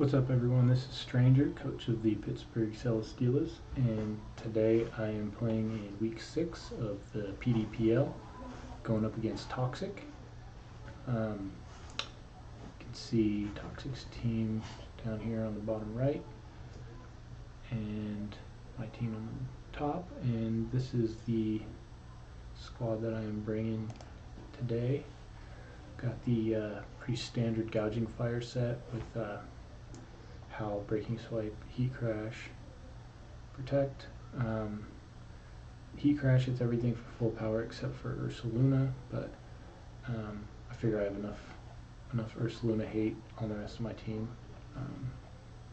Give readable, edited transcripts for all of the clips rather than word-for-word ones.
What's up, everyone? This is Stranger, coach of the Pittsburgh Steelers, and today I am playing in week 6 of the PDPL, going up against Toxic. You can see Toxic's team down here on the bottom right, and my team on the top, and this is the squad that I am bringing today. Got the pretty standard gouging fire set with Howl, Breaking Swipe, Heat Crash, Protect. Heat Crash hits everything for full power except for Ursaluna, but I figure I have enough Ursaluna hate on the rest of my team,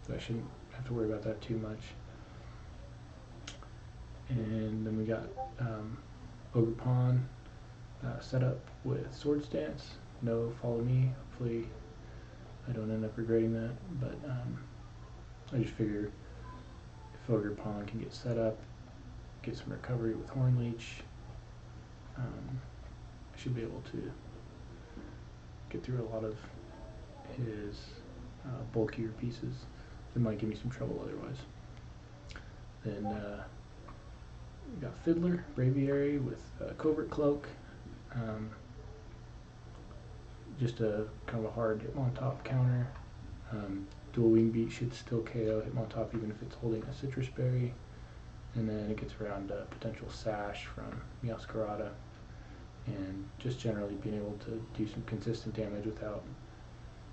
so I shouldn't have to worry about that too much. And then we got Ogre Pawn set up with Sword Stance. No Follow Me. Hopefully I don't end up regretting that, but I just figure if Ogre Pawn can get set up, get some recovery with Horn Leech, I should be able to get through a lot of his bulkier pieces that might give me some trouble otherwise. Then we got Fiddler, Braviary with Covert Cloak. Just a kind of a hard Hitmontop counter. Dual Wing Beat should still KO Hitmontop even if it's holding a Citrus Berry. And then it gets around a potential Sash from Meowscarada. And just generally being able to do some consistent damage without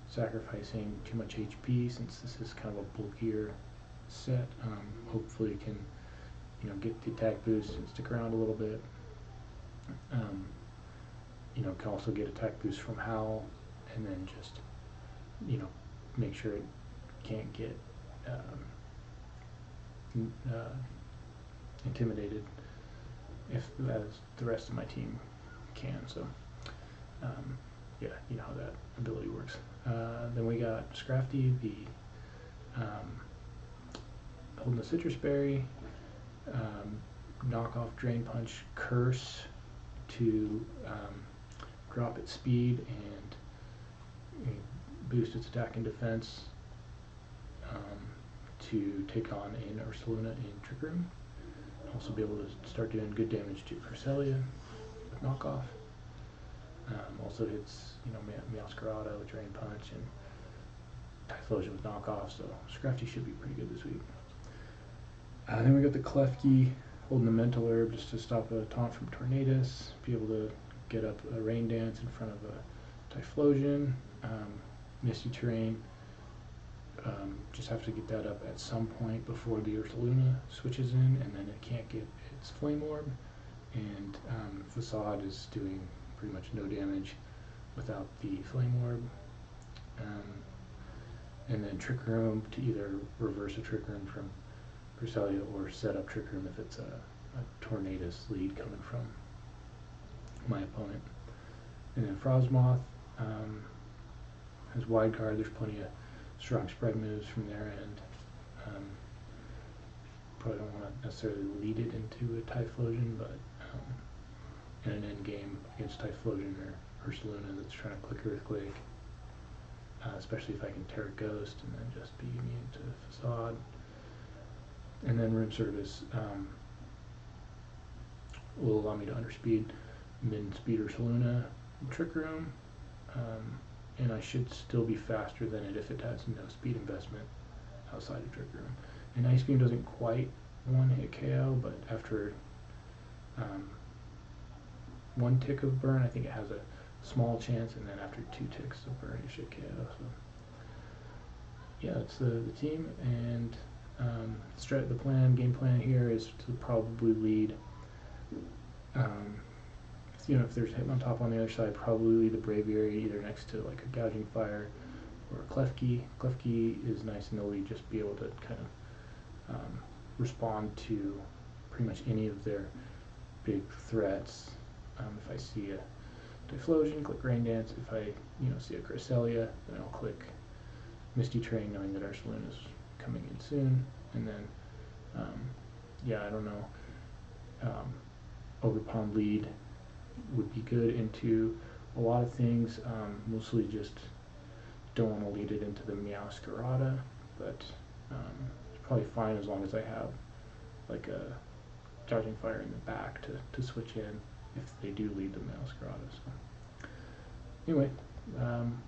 sacrificing too much HP, since this is kind of a bulkier set. Hopefully can get the attack boost and stick around a little bit. Can also get attack boost from Howl, and then just make sure it can't get intimidated if as the rest of my team can. So yeah, you know how that ability works. Then we got Scrafty, the holding the Citrus Berry, knockoff Drain Punch Curse to drop its speed and boost its attack and defense to take on an Ursaluna in Trick Room. Also be able to start doing good damage to Cresselia with knockoff. Also hits Meowscarada with Drain Punch and Typhlosion with knockoff, so Scrafty should be pretty good this week. Then we got the Klefki holding the Mental Herb just to stop a taunt from Tornadus, be able to get up a Rain Dance in front of a Typhlosion, Misty Terrain. Just have to get that up at some point before the Ursaluna switches in, and then it can't get its Flame Orb, and Facade is doing pretty much no damage without the Flame Orb. And then Trick Room to either reverse a Trick Room from Cresselia or set up Trick Room if it's a Tornadus lead coming from my opponent. And then Frostmoth has Wide Guard. There's plenty of strong spread moves from their end. Probably don't want to necessarily lead it into a Typhlosion, but in an end game against Typhlosion or Ursaluna that's trying to click Earthquake, especially if I can Terra Ghost and then just be immune to Facade. And then Room Service will allow me to underspeed mid-speed Ursaluna in Trick Room, and I should still be faster than it if it has no speed investment outside of Trick Room. And Ice Beam doesn't quite one-hit KO, but after one tick of burn, I think it has a small chance, and then after 2 ticks of burn, it should KO. So yeah, that's the team, and the game plan here is to probably lead. If there's Hitmontop on the other side, probably lead the Braviary either next to like a Gouging Fire or a Klefki. Klefki is nice in the lead, just be able to kind of respond to pretty much any of their big threats. If I see a Typhlosion, click Rain Dance. If I see a Cresselia, then I'll click Misty Terrain, knowing that Ursaluna is coming in soon. And then yeah, I don't know, Ogre Pawn lead would be good into a lot of things, mostly just don't want to lead it into the Meowscarada, but it's probably fine as long as I have like a charging fire in the back to switch in if they do lead the Meowscarada. So anyway,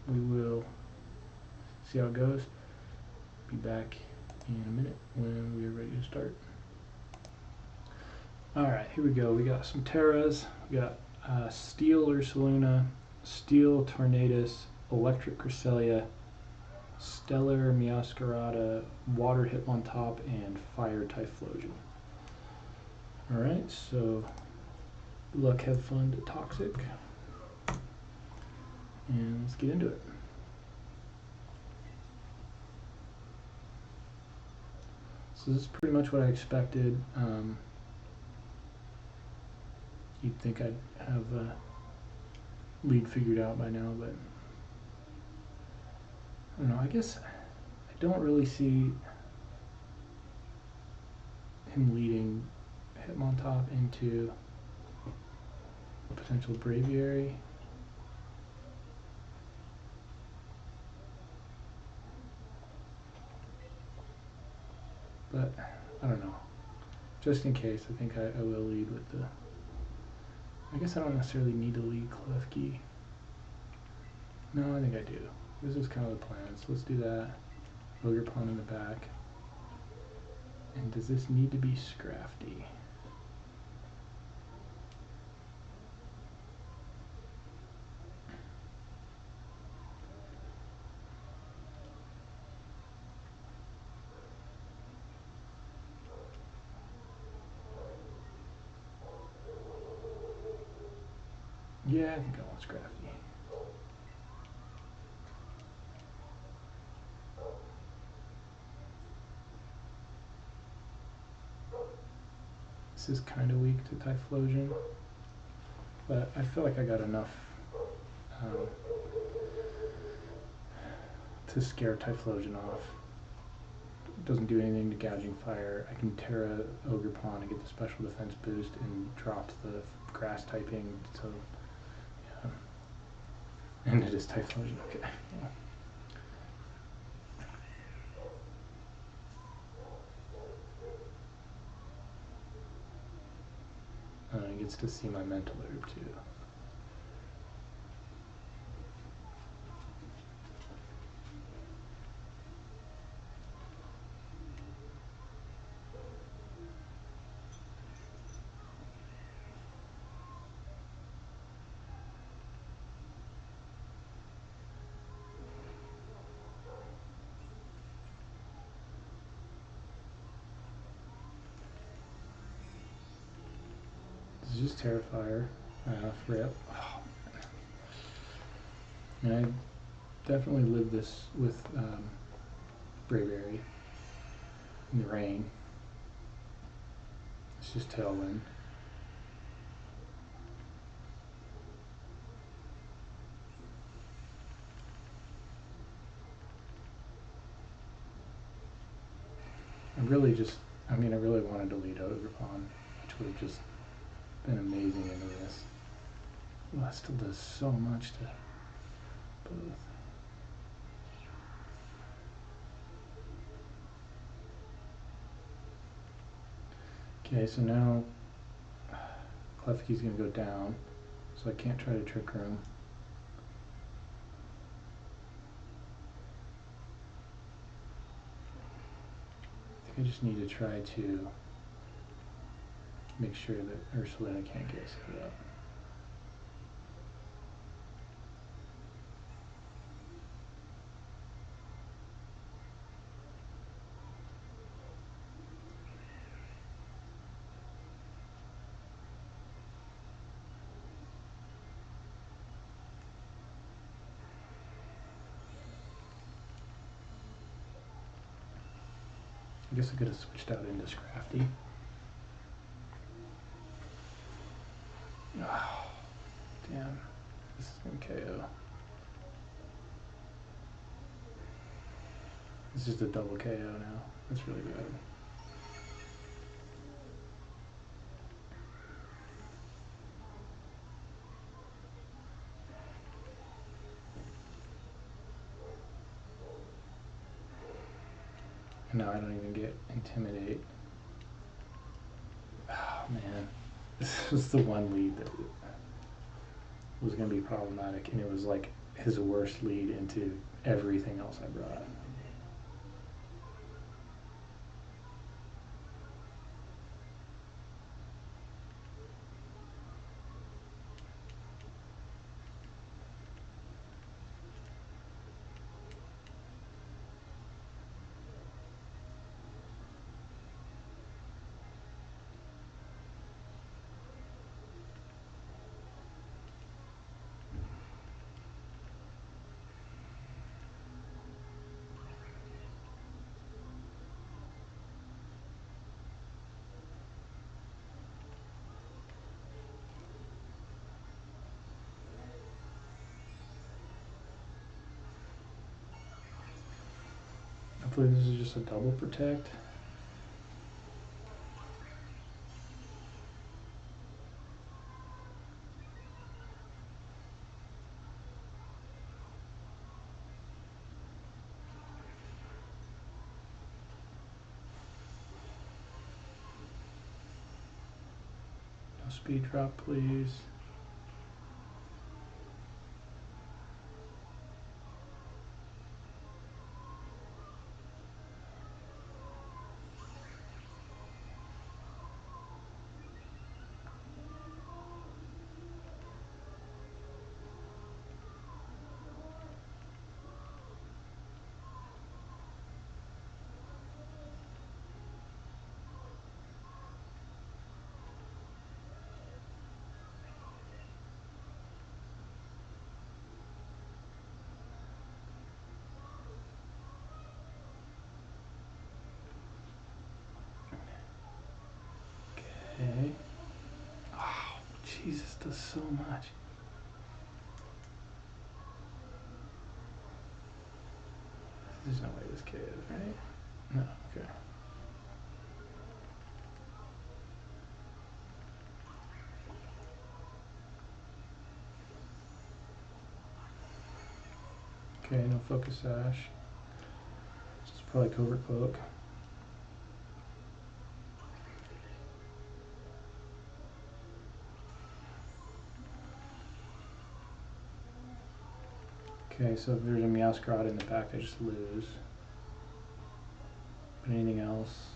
we will see how it goes. Be back in a minute when we are ready to start. Alright, here we go. We got some Terras. We got Steel Ursaluna, Steel Tornadus, Electric Cresselia, Stellar Meowscarada, Water Hitmontop, and Fire Typhlosion. Alright, so good luck, have fun to Toxic. And let's get into it. So this is pretty much what I expected. You'd think I'd have a lead figured out by now, but I don't know. I guess I don't really see him leading Hitmontop into a potential Braviary. But I don't know. Just in case, I think I will lead with the. I guess I don't necessarily need to lead Klefki. No, I think I do. This is kind of the plan, so let's do that. Ogerpon in the back. And does this need to be Scrafty? Yeah, I think I want Scrafty. This is kind of weak to Typhlosion, but I feel like I got enough to scare Typhlosion off. It doesn't do anything to Gouging Fire. I can Terra Ogerpon and get the special defense boost and drop the grass typing, so yeah. And it is Typhlosion, okay. Yeah. He gets to see my mental herb too. This is just Terrifier, Rip. Oh, and I definitely lived this with Braviary in the rain. It's just Tailwind. I really wanted to lead Ogerpon, which would have just been amazing into this. Well, that still does so much to both. Okay, so now Klefki's going to go down, so I can't try to Trick Room. I think I just need to try to make sure that Ursaluna can't get screwed up. I guess I could have switched out into Scrafty. Oh, damn. This is going to KO. This is just a double KO now. That's really bad. And now I don't even get Intimidate. Oh man, this was the one lead that was going to be problematic, and it was like his worst lead into everything else I brought. Hopefully this is just a double protect. No speed drop, please. Okay. Oh, Jesus does so much. There's no way this kid is, right? No, okay. Okay, no focus sash. It's probably covert cloak. Okay, so if there's a Meowscarada in the back, I just lose. But anything else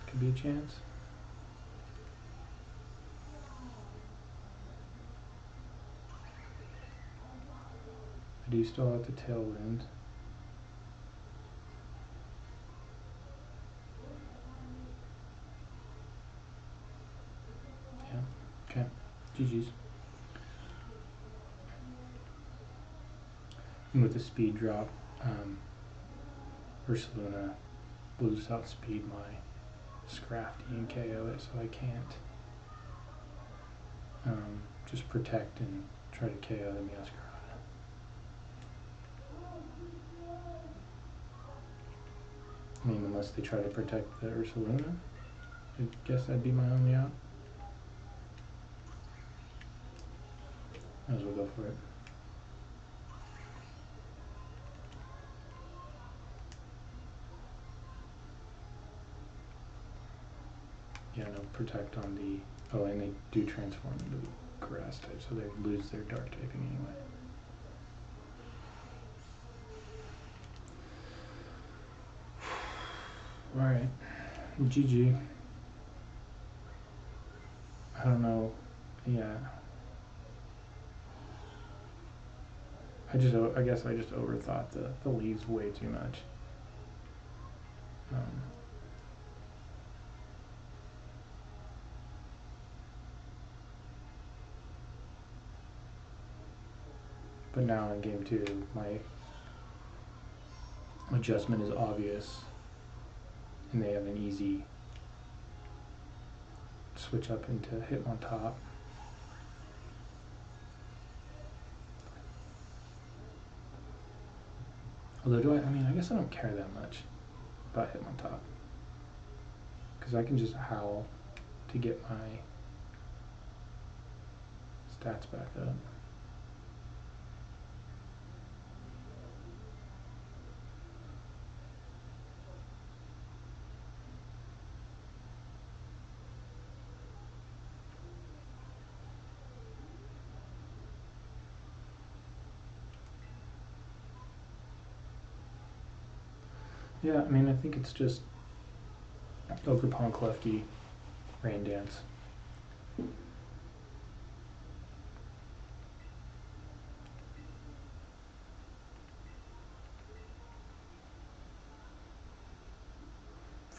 could be a chance. I do still have the Tailwind. Yeah, okay. GG's. And with the speed drop, Ursaluna will just outspeed my Scrafty and KO it, so I can't just protect and try to KO the Meowscarada. I mean, unless they try to protect the Ursaluna, I guess that'd be my only out. Might as well go for it. Yeah, no protect on the... Oh, and they do transform into grass type, so they lose their dark typing anyway. Alright, GG. I don't know, yeah. I guess I just overthought the leaves way too much. But now in game 2, my adjustment is obvious, and they have an easy switch up into Hitmontop. Although, I mean, I guess I don't care that much about Hitmontop, because I can just howl to get my stats back up. Yeah, I mean, I think it's just Ogre Pawn Klefki, Rain Dance.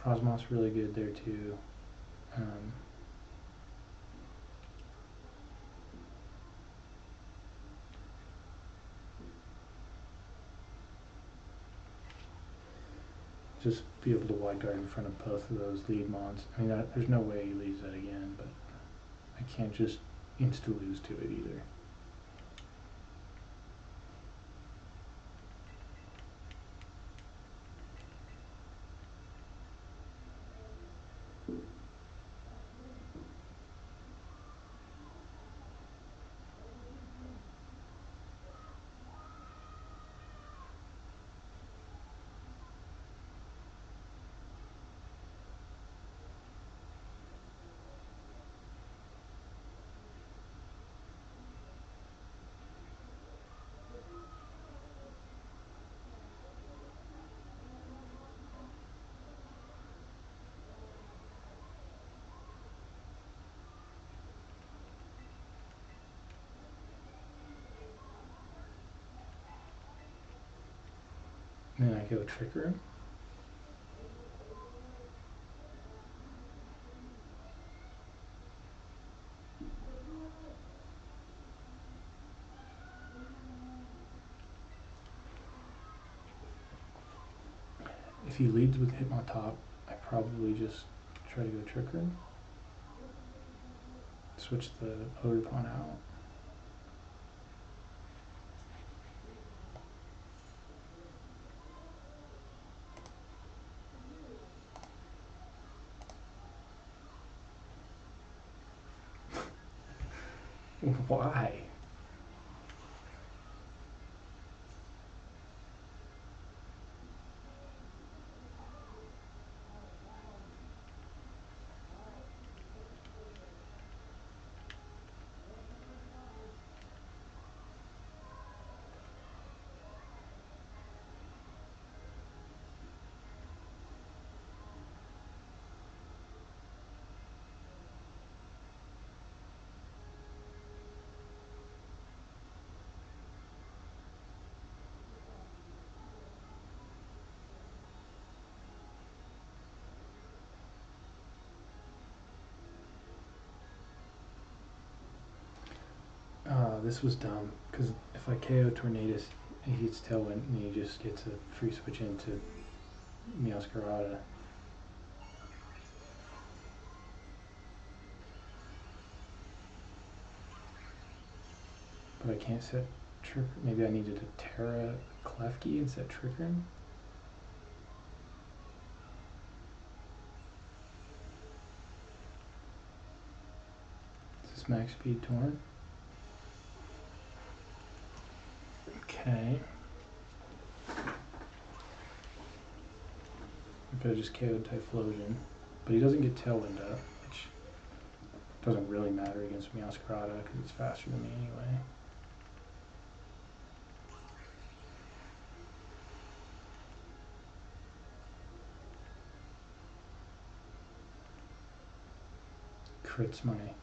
Frostmoth's really good there too. Just be able to wide guard in front of both of those lead mons. I mean, there's no way he leads that again, but I can't just insta-lose to it either. And then I go trigger him. If he leads with him on top, I probably just try to go trigger him. Switch the Ogre Pawn out. Why? This was dumb, because if I KO Tornadus, he gets Tailwind, and he just gets a free switch into Meowscarada. But I can't set trigger. Maybe I needed a Terra Klefki and set trigger him? Is this max speed torn? Okay. I could have just KO'd Typhlosion, but he doesn't get Tailwind up, which doesn't really matter against Meowscarada because it's faster than me anyway. Crits money.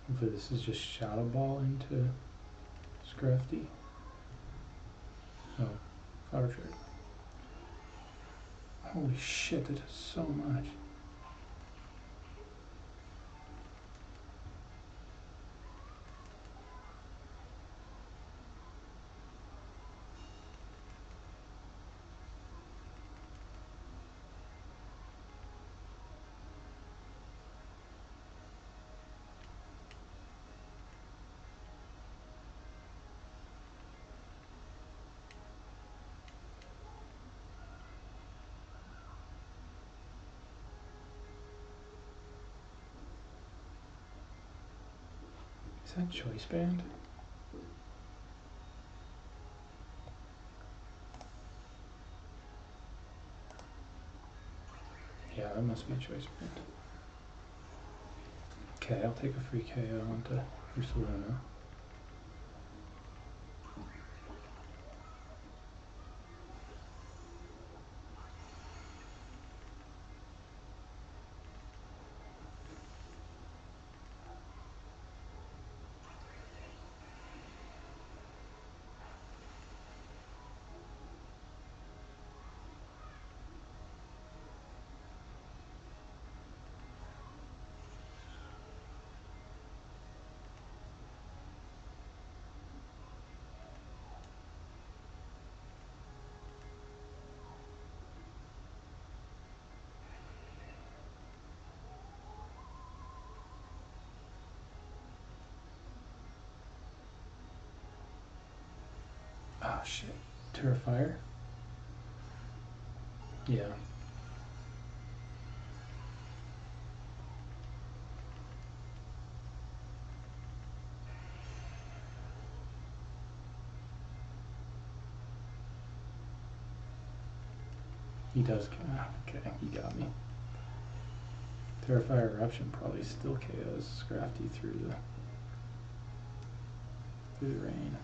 Hopefully this is just Shadow Ball into Scrafty. Oh, Flower Trick. Holy shit, that does so much. Is that choice band? Yeah, that must be a choice band. Okay, I'll take a free KO onto Ursaluna. Oh shit. Terrifier? Yeah. He does. Okay, he got me. Terrifier Eruption probably still KOs Scrafty through the rain.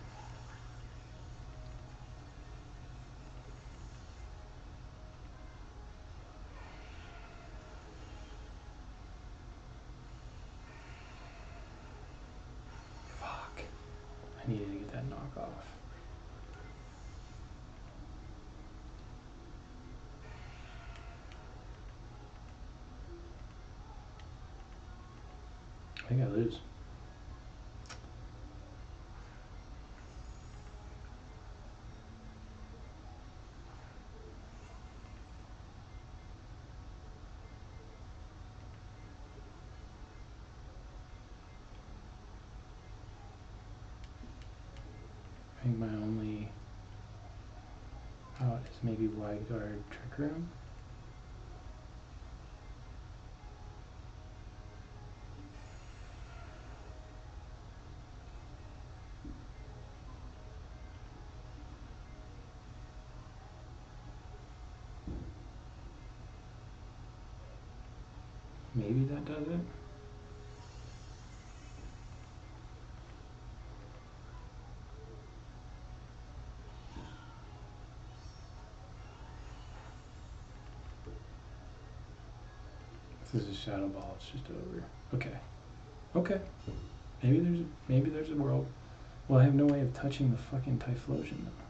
Fuck. I needed to get that knockoff. I think I lose. I think my only out is maybe Wide Guard Trick Room. Maybe that does it. This is a shadow ball, it's just over. Okay. Okay. Maybe there's a world. Well, I have no way of touching the fucking Typhlosion though.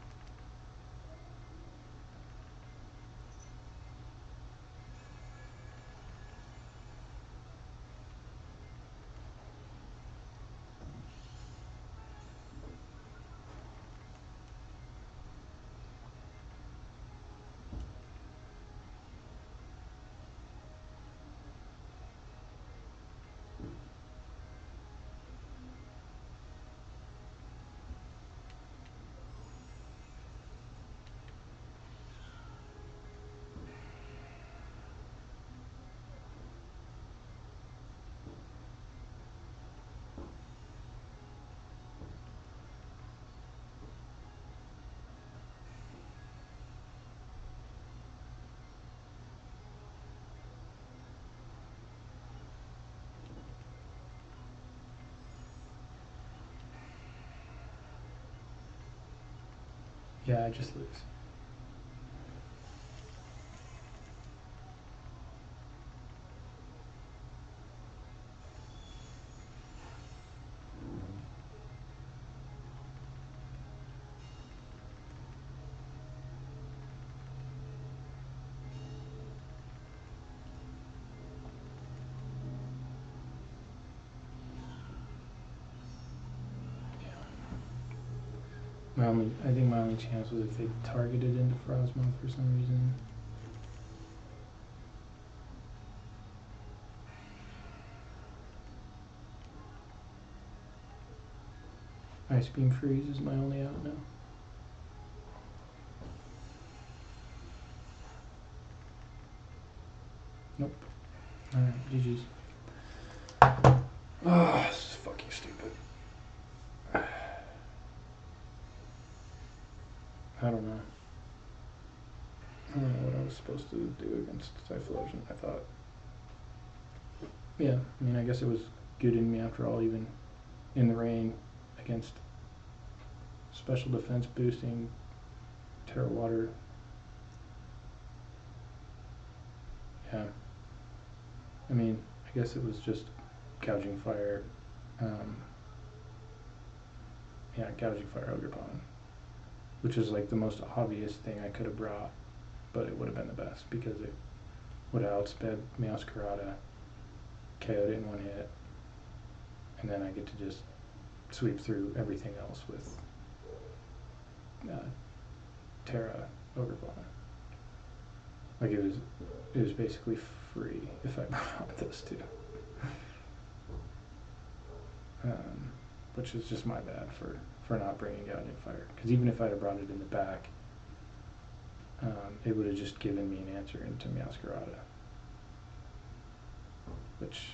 Yeah, I just lose. I think my only chance was if they targeted into Frostmoth for some reason. Ice Beam Freeze is my only out now. Nope. Alright, GG's. Oh, this is fucking stupid. I don't know. I don't know what I was supposed to do against Typhlosion. I thought, yeah, I mean, I guess it was good in me after all, even in the rain against special defense boosting, Terra Water. Yeah. I mean, I guess it was just gouging fire. Yeah, gouging fire Ogerpon, which is like the most obvious thing I could have brought, but it would have been the best because it would have outsped Meowscarada, KO'd it in one hit, and then I get to just sweep through everything else with Terra Ogerpon. Like it was basically free if I brought those two. Which is just my bad for not bringing Gouging Fire. Because even if I'd have brought it in the back, it would have just given me an answer into Meowscarada. Which,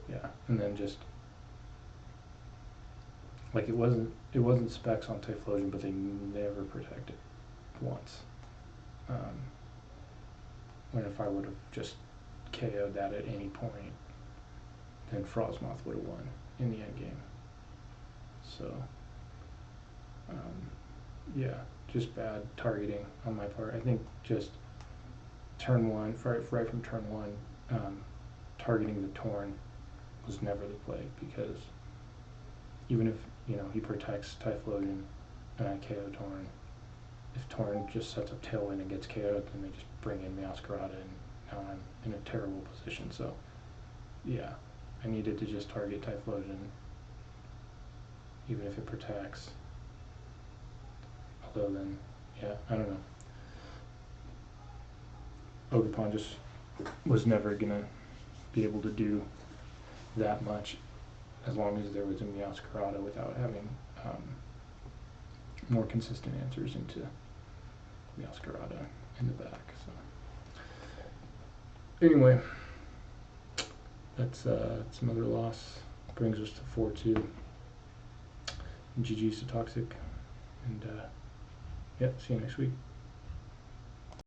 yeah, and then just like it wasn't specs on Typhlosion, but they never protected once. When if I would have just KO'd that at any point, then Frostmoth would have won in the end game. So, yeah, just bad targeting on my part. I think just turn one, right from turn one, targeting the Torn was never the play, because even if, you know, he protects Typhlosion and I KO Torn, if Torn just sets up Tailwind and gets KO'd, then they just bring in Meowscarada, and now I'm in a terrible position. So, yeah, I needed to just target Typhlosion, even if it protects. Although then, yeah, I don't know. Ogerpon just was never gonna be able to do that much as long as there was a Meowscarada without having more consistent answers into Meowscarada in the back. So anyway, that's another loss. Brings us to 4-2. GG's to Toxic, and yeah, see you next week.